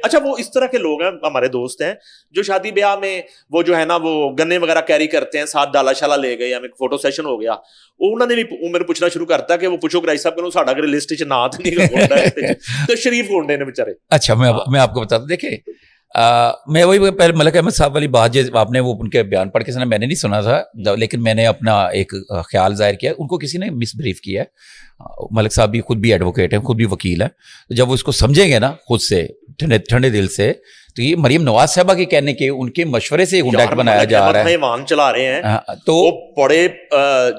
اچھا وہ اس طرح کے لوگ ہیں، ہمارے دوست ہیں جو شادی بیاہ میں وہ جو ہے نا وہ گنے وغیرہ کیری کرتے ہیں، ساتھ ڈالا شالا لے گئے، ہمیں فوٹو سیشن ہو گیا. انہوں نے بھی میرے پوچھنا شروع کرتا کہ وہ پوچھو گرائی صاحب کہ ساڈا اگر لسٹ چ نہ تو شریف گنڈے نے بیچارے.
اچھا میں آپ کو بتا دوں، دیکھیں میں وہی پہلے ملک احمد صاحب والی بات جو آپ نے وہ ان کے بیان پڑھ کے سنا، میں نے نہیں سنا تھا لیکن میں نے اپنا ایک خیال ظاہر کیا. ان کو کسی نے مس بریف کیا ہے. ملک صاحب بھی خود بھی ایڈوکیٹ ہیں، خود بھی وکیل ہیں. جب وہ اس کو سمجھیں گے نا خود سے ٹھنڈے دل سے، تو یہ مریم نواز صاحبہ کے کہنے کے ان کے مشورے سے گنڈا ایکٹ بنایا جا رہا ہے.
ایوان چلا رہے ہیں
تو
وہ بڑے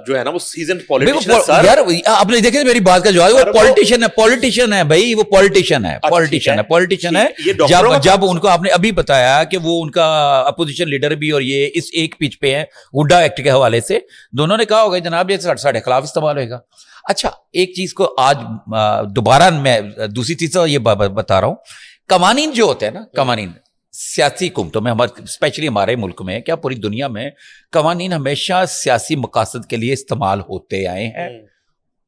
جو ہے نا وہ سیزنڈ پولیٹیشن.
یار آپ نے دیکھا میری بات کا جواب، وہ پولیٹیشین ہے بھائی، وہ پولیٹیشین ہے. جب ان کو آپ نے ابھی بتایا کہ وہ ان کا اپوزیشن لیڈر بھی اور یہ اس ایک پیچ پہ ہیں گنڈا ایکٹ کے حوالے سے، دونوں نے کہا ہوگا جناب یہ ساڑھے خلاف استعمال ہوئے گا. اچھا ایک چیز کو آج دوبارہ میں دوسری چیز یہ بتا رہا ہوں، قوانین جو ہوتے ہیں نا، قوانین سیاسی حکومتوں میں، اسپیشلی ہمارے ملک میں، کیا پوری دنیا میں، قوانین ہمیشہ سیاسی مقاصد کے لیے استعمال ہوتے آئے ہیں،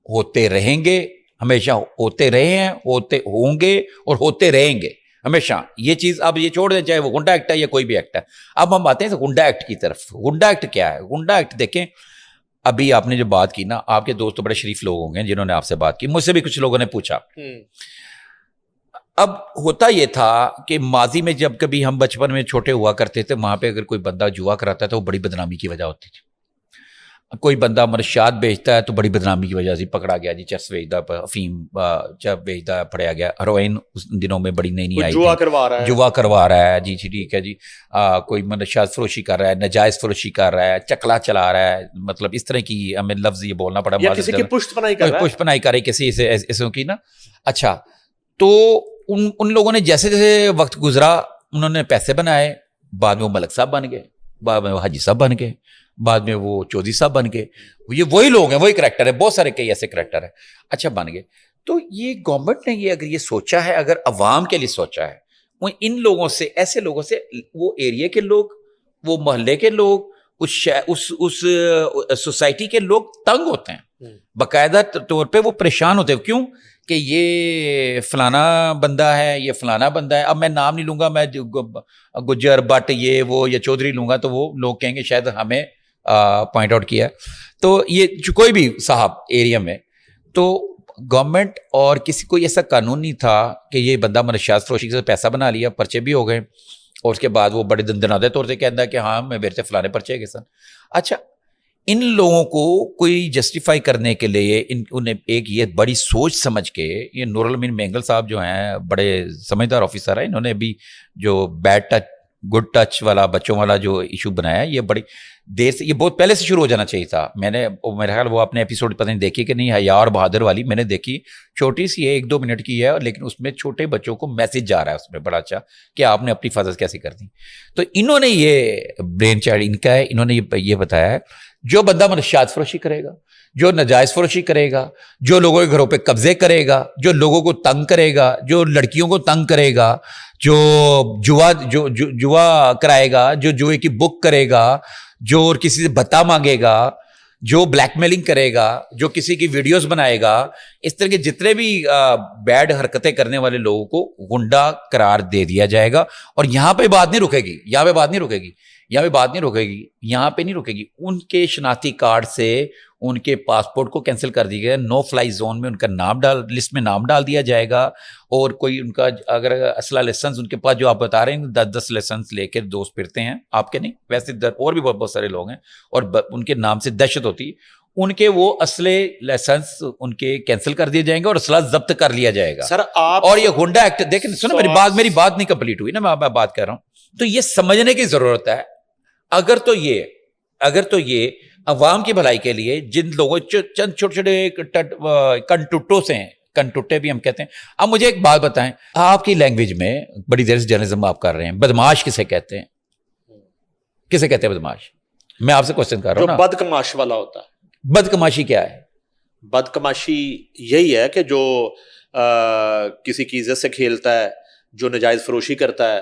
ہوتے رہیں گے، ہمیشہ ہوتے رہے ہیں، ہوتے ہوں گے اور ہوتے رہیں گے ہمیشہ. یہ چیز اب یہ چھوڑ دیں، چاہے وہ گنڈا ایکٹ ہے یا کوئی بھی ایکٹ ہے. اب ہم آتے ہیں گنڈا ایکٹ کی طرف. گنڈا ایکٹ کیا ہے؟ گنڈا ایکٹ دیکھیں، ابھی آپ نے جو بات کی نا، آپ کے دوست تو بڑے شریف لوگ ہوں گے جنہوں نے آپ سے بات کی، مجھ سے بھی کچھ لوگوں نے پوچھا. اب ہوتا یہ تھا کہ ماضی میں جب کبھی ہم بچپن میں چھوٹے ہوا کرتے تھے، وہاں پہ اگر کوئی بندہ جوا کراتا ہے تو وہ بڑی بدنامی کی وجہ ہوتی تھی. کوئی بندہ منشیات بیچتا ہے تو بڑی بدنامی کی وجہ سے پکڑا گیا، جی چرس بیچتا، افیم جب بیچتا پڑیا گیا. ہیروئن اس دنوں میں بڑی نئی آئی، جوا کروا رہا ہے، جی ٹھیک ہے جی. کوئی منشیات فروشی کر رہا ہے، نجائز فروشی کر رہا ہے، چکلا چلا رہا ہے، مطلب اس طرح کی ہمیں لفظ یہ بولنا پڑا،
کسی کی پشت پناہی
کر رہی کسی ایسوں کی نا. اچھا تو ان لوگوں نے جیسے جیسے وقت گزرا انہوں نے پیسے بنائے، بعد میں وہ ملک صاحب بن گئے، بعد میں وہ حاجی صاحب بن گئے، بعد میں وہ چودھری صاحب بن گئے. یہ وہی لوگ ہیں، وہی کریکٹر ہے، بہت سارے کئی ایسے کریکٹر ہیں. اچھا بن گئے. تو یہ گورنمنٹ نے یہ اگر یہ سوچا ہے، اگر عوام کے لیے سوچا ہے، وہ ان لوگوں سے، ایسے لوگوں سے، وہ ایریا کے لوگ، وہ محلے کے لوگ، اس سوسائٹی کے لوگ تنگ ہوتے ہیں، باقاعدہ طور پہ وہ پریشان ہوتے ہیں. کیوں کہ یہ فلانا بندہ ہے، یہ فلانا بندہ ہے. اب میں نام نہیں لوں گا، میں گجر بٹ یہ وہ یا چودھری لوں گا تو وہ لوگ کہیں گے شاید ہمیں پوائنٹ آؤٹ کیا. تو یہ کوئی بھی صاحب ایریا میں تو گورنمنٹ اور کسی کوئی ایسا قانون نہیں تھا کہ یہ بندہ منشیات فروشی سے پیسہ بنا لیا, پرچے بھی ہو گئے, اور اس کے بعد وہ بڑے دندنادے طور سے کہتا ہے کہ ہاں میں میرے سے فلانے پرچے کے سن. اچھا ان لوگوں کو کوئی جسٹیفائی کرنے کے لیے انہیں ایک یہ بڑی سوچ سمجھ کے, یہ نور الامین مینگل صاحب جو ہیں بڑے سمجھدار آفیسر ہیں, انہوں نے بھی جو بیڈ ٹچ گڈ ٹچ والا بچوں والا جو ایشو بنایا, یہ بڑی دیر سے, یہ بہت پہلے سے شروع ہو جانا چاہیے تھا. میں نے میرا خیال وہ اپنے ایپیسوڈ پتہ نہیں دیکھی کہ نہیں, حیا اور بہادر والی میں نے دیکھی, چھوٹی سی ہے 1-2 منٹ کی ہے, لیکن اس میں چھوٹے بچوں کو میسج جا رہا ہے اس میں بڑا اچھا کہ آپ نے اپنی حفاظت کیسی کر دی. تو انہوں نے یہ برین چائلڈ ان کا ہے, انہوں نے یہ بتایا ہے جو بندہ منشیات فروشی کرے گا, جو نجائز فروشی کرے گا, جو لوگوں کے گھروں پہ قبضے کرے گا, جو لوگوں کو تنگ کرے گا, جو لڑکیوں کو تنگ کرے گا, جو جوا کرائے گا, جو جوئے کی بک کرے گا, جو اور کسی سے بھتہ مانگے گا, جو بلیک میلنگ کرے گا, جو کسی کی ویڈیوز بنائے گا, اس طرح کے جتنے بھی بیڈ حرکتیں کرنے والے لوگوں کو غنڈہ قرار دے دیا جائے گا. اور یہاں پہ بات نہیں رکے گی, یہاں پہ نہیں رکے گی. ان کے شناختی کارڈ سے ان کے پاسپورٹ کو کینسل کر دیا گیا, نو فلائی زون میں ان کا نام لسٹ میں نام ڈال دیا جائے گا. اور کوئی ان کا اگر اسلحہ لائسنس ان کے پاس, جو آپ بتا رہے ہیں 10 لائسنس لے کے دوست پھرتے ہیں, آپ کے نہیں ویسے اور بھی بہت سارے لوگ ہیں, اور ان کے نام سے دہشت ہوتی ہے, ان کے وہ اسلحے لائسنس ان کے کینسل کر دیے جائیں گے اور اسلحہ ضبط کر لیا جائے گا.
سر آپ
اور یہ غنڈہ ایکٹ دیکھیں, سنو میری بات نہیں کمپلیٹ ہوئی نا, میں بات کر رہا ہوں. تو یہ سمجھنے کی ضرورت ہے. اگر تو یہ عوام کی بھلائی کے لیے جن لوگوں چند چھوٹے چھوٹے کنٹوٹوں سے ہیں, کنٹوٹے بھی ہم کہتے ہیں. اب مجھے ایک بات بتائیں, آپ کی لینگویج میں بڑی دیر سے جرنلزم آپ کر رہے ہیں, بدماش کسے کہتے ہیں بدماش؟ میں آپ سے کوشچن کر رہا ہوں نا.
بدکماش والا ہوتا ہے.
بدکماشی کیا ہے؟
بدکماشی یہی ہے کہ جو کسی کی عزت سے کھیلتا ہے, جو نجائز فروشی کرتا ہے.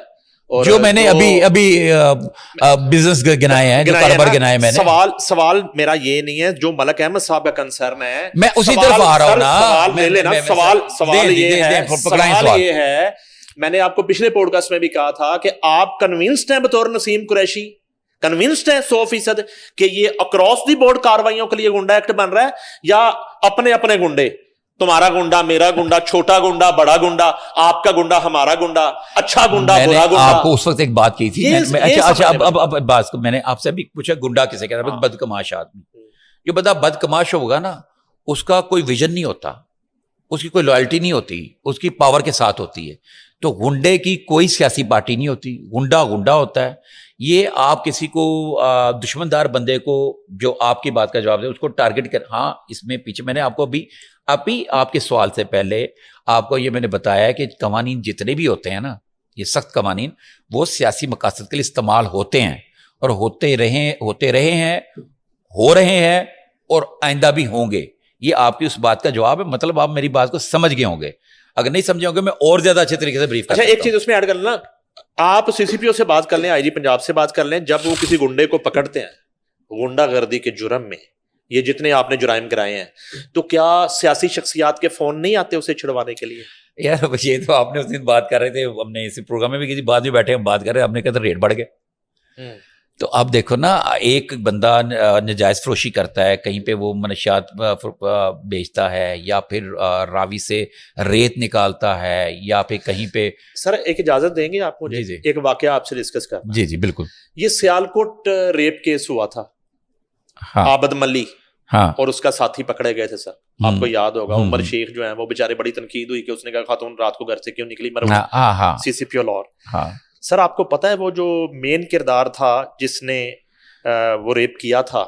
جو میں نے ابھی بزنس گنائے ہیں, جو کاروبار گنائے میں نے.
سوال میرا یہ نہیں ہے جو ملک احمد صاحب کا کنسرن ہے,
میں اسی طرف آ رہا ہوں نا.
سوال یہ ہے, میں نے آپ کو پچھلے پوڈ کاسٹ میں بھی کہا تھا کہ آپ کنونسڈ ہیں بطور نسیم قریشی, کنونسڈ ہیں 100% کہ یہ اکراس دی بورڈ کاروائیوں کے لیے گنڈا ایکٹ بن رہا ہے, یا اپنے اپنے گنڈے, تمہارا گنڈا, میرا گنڈا, چھوٹا گنڈا, بڑا گنڈا, آپ کا گنڈا, ہمارا گنڈا, اچھا گنڈا, برا گنڈا.
آپ کو اس وقت ایک بات کی تھی, اچھا اب بات میں نے آپ سے بھی پوچھا گنڈا کسے کہتا ہے؟ بدکماش آدمی. جو بندہ بدکماش ہوگا نا, اس کا کوئی ویژن نہیں ہوتا, اس کی کوئی لائلٹی نہیں ہوتی, اس کی پاور کے ساتھ ہوتی ہے. تو غنڈے کی کوئی سیاسی پارٹی نہیں ہوتی, غنڈا ہوتا ہے. یہ آپ کسی کو دشمن دار بندے کو, جو آپ کی بات کا جواب دے, اس کو ٹارگٹ کر. ہاں اس میں پیچھے میں نے آپ کو ابھی آپ کے سوال سے پہلے آپ کو یہ میں نے بتایا کہ قوانین جتنے بھی ہوتے ہیں نا, یہ سخت قوانین, وہ سیاسی مقاصد کے لیے استعمال ہوتے ہیں, اور ہوتے رہے ہیں اور آئندہ بھی ہوں گے. یہ آپ کی اس بات کا جواب ہے. مطلب آپ میری بات کو سمجھ گئے ہوں گے. اگر نہیں سمجھے ہوں گے میں اور زیادہ اچھے طریقے سے بریف کر سکتا ہوں.
ایک چیز اس میں ایڈ کر لینا, آپ سی سی پی او سے بات کر لیں, آئی جی پنجاب سے بات کر لیں, جب وہ کسی گنڈے کو پکڑتے ہیں غنڈہ گردی کے جرم میں, یہ جتنے آپ نے جرائم کرائے ہیں, تو کیا سیاسی شخصیات کے فون نہیں آتے اسے چھڑوانے کے لیے؟
یار یہ تو آپ نے اس دن بات کر رہے تھے, ہم نے اسی پروگرام میں بھی کسی بات بھی بیٹھے ہم بات کر رہے ہیں, ہم نے کہا تھا ریٹ بڑھ گئے. تو اب دیکھو نا, ایک بندہ نجائز فروشی کرتا ہے, کہیں پہ وہ منشیات بیچتا ہے, یا پھر راوی سے ریت نکالتا ہے, یا پھر کہیں پہ.
سر ایک اجازت دیں گے آپ کو؟
جی
ایک واقعہ آپ سے ڈسکس کرنا.
جی بالکل.
یہ سیالکوٹ ریپ کیس ہوا تھا, عابد ملی اور اس کا ساتھی پکڑے گئے تھے. سر آپ کو یاد ہوگا عمر شیخ جو ہیں وہ بیچارے, بڑی تنقید ہوئی کہ اس نے کہا خاتون رات کو گھر سے کیوں نکلی, سی سی پی او لاہور. سر آپ کو پتا ہے وہ جو مین کردار تھا جس نے وہ ریپ کیا تھا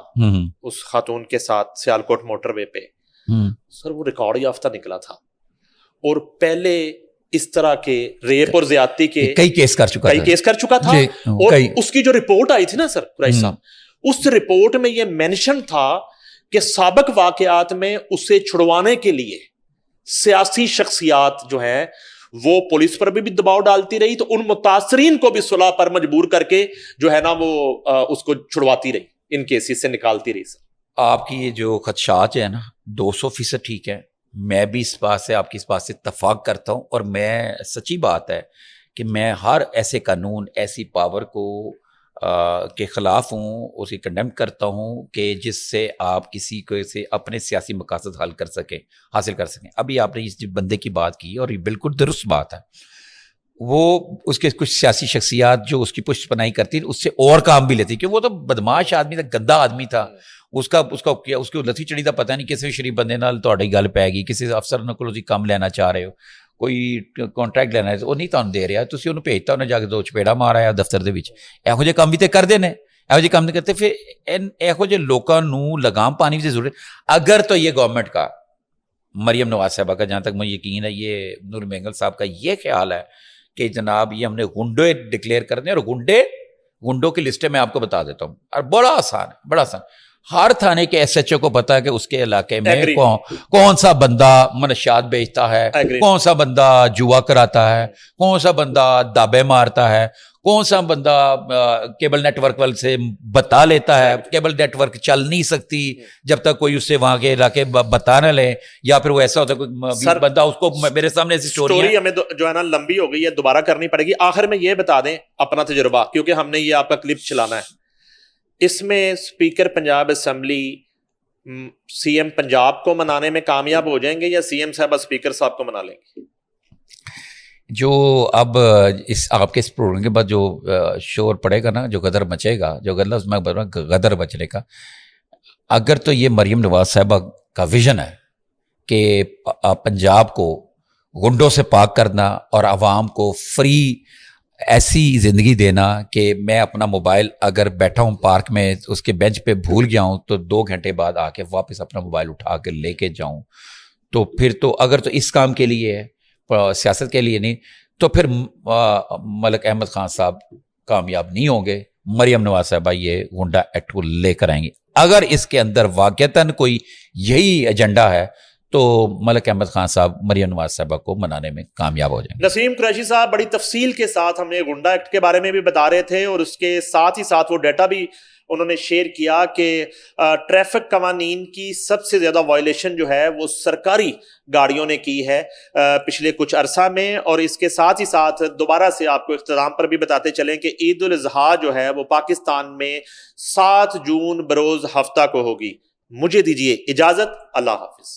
اس خاتون کے ساتھ سیالکوٹ موٹر وے پہ, سر وہ ریکارڈ یافتہ نکلا تھا, اور پہلے اس طرح کے ریپ اور زیادتی کے
کئی کیس کر چکا تھا.
اور اس کی جو رپورٹ آئی تھی نا سر قریشی صاحب, اس رپورٹ میں یہ مینشن تھا کہ سابق واقعات میں اسے چھڑوانے کے لیے سیاسی شخصیات جو ہیں وہ پولیس پر بھی دباؤ ڈالتی رہی, تو ان متاثرین کو بھی صلح پر مجبور کر کے جو ہے نا وہ اس کو چھڑواتی رہی, ان کیسز سے نکالتی رہی. سر
آپ کی یہ جو خدشات ہے نا 200% ٹھیک ہے, میں بھی اس بات سے آپ کی اس بات سے اتفاق کرتا ہوں, اور میں سچی بات ہے کہ میں ہر ایسے قانون, ایسی پاور کو کے خلاف ہوں، اس کی کنڈیم کرتا ہوں کہ جس سے آپ کسی کو سے اپنے سیاسی مقاصد حاصل کر سکیں. ابھی آپ نے اس بندے کی بات کی اور یہ بالکل درست بات ہے. وہ اس کے کچھ سیاسی شخصیات جو اس کی پشت پناہی کرتی اس سے اور کام بھی لیتی، کہ وہ تو بدماش آدمی تھا، گندا آدمی تھا. اس کو لتھی چڑی دا پتہ نہیں کسی شریف بندے نال تہاڈی گل پے گی، کسی افسر نال کوئی کام لینا چاہ رہے ہو، کوئی کانٹریکٹ لینا ہے، وہ نہیں تانوں دے رہا، تسی انہوں بھیجتا انہیں جا کے 2 چپیڑا مار آیا دفتر دے وچ. ਇਹੋ ਜਿਹੇ ਕੰਮ ਵੀ ਤੇ ਕਰਦੇ ਨੇ، ਇਹੋ ਜਿਹੇ ਕੰਮ نہیں کرتے. پھر ਇਹੋ ਜਿਹੇ ਲੋਕਾਂ ਨੂੰ لگام پانی کی ضرورت. اگر تو یہ گورنمنٹ کا، مریم نواز صاحبہ کا، جہاں تک مجھے یقین ہے، یہ نور مینگل صاحب کا یہ خیال ہے کہ جناب یہ ہم نے غنڈے ڈکلیئر کر دیں، اور غنڈوں کی لسٹیں میں آپ کو بتا دیتا ہوں، اور بڑا آسان ہے، بڑا آسان. ہر تھانے کے ایس ایچ او کو پتا ہے کہ اس کے علاقے میں کون سا بندہ منشیات بیچتا ہے، کون سا بندہ جوا کراتا ہے، کون سا بندہ دابے مارتا ہے، کون سا بندہ کیبل نیٹ ورک والے سے بتا لیتا ہے. کیبل نیٹ ورک چل نہیں سکتی جب تک کوئی اس سے وہاں کے علاقے بتا نہ لے، یا پھر وہ ایسا ہوتا ہے کوئی بندہ اس کو میرے سامنے ایسی
سٹوری ہمیں جو ہے نا لمبی ہو گئی ہے، دوبارہ کرنی پڑے گی. آخر میں یہ بتا دیں اپنا تجربہ، کیونکہ ہم نے یہ آپ کا کلپ چلانا ہے. اس میں speaker Punjab assembly C M Punjab کو منانے میں کامیاب ہو جائیں گے، یا سی ایم صاحب اسپیکر صاحب کو منا لیں گے؟
جو اب آپ کے اس پروگرام کے بعد جو شور پڑے گا نا، جو غدر مچے گا، جو غدر مچنے کا، اگر تو یہ مریم نواز صاحبہ کا ویژن ہے کہ پنجاب کو غنڈوں سے پاک کرنا اور عوام کو فری ایسی زندگی دینا کہ میں اپنا موبائل اگر بیٹھا ہوں پارک میں اس کے بینچ پہ بھول گیا ہوں تو 2 گھنٹے بعد آ کے واپس اپنا موبائل اٹھا کے لے کے جاؤں، تو پھر تو اگر تو اس کام کے لیے ہے، سیاست کے لیے نہیں، تو پھر ملک احمد خان صاحب کامیاب نہیں ہوں گے. مریم نواز صاحبہ یہ غنڈہ ایکٹ کو لے کر آئیں گے. اگر اس کے اندر واقعتاً کوئی یہی ایجنڈا ہے تو ملک احمد خان صاحب مریم نواز صاحبہ کو منانے میں کامیاب ہو جائیں گے.
نسیم قریشی صاحب بڑی تفصیل کے ساتھ ہم نے غنڈہ ایکٹ کے بارے میں بھی بتا رہے تھے، اور اس کے ساتھ ہی ساتھ وہ ڈیٹا بھی انہوں نے شیئر کیا کہ ٹریفک قوانین کی سب سے زیادہ وائلیشن جو ہے وہ سرکاری گاڑیوں نے کی ہے پچھلے کچھ عرصہ میں. اور اس کے ساتھ ہی ساتھ دوبارہ سے آپ کو اختتام پر بھی بتاتے چلیں کہ عید الاضحیٰ جو ہے وہ پاکستان میں 7 جون بروز ہفتہ کو ہوگی. مجھے دیجیے اجازت، اللہ حافظ.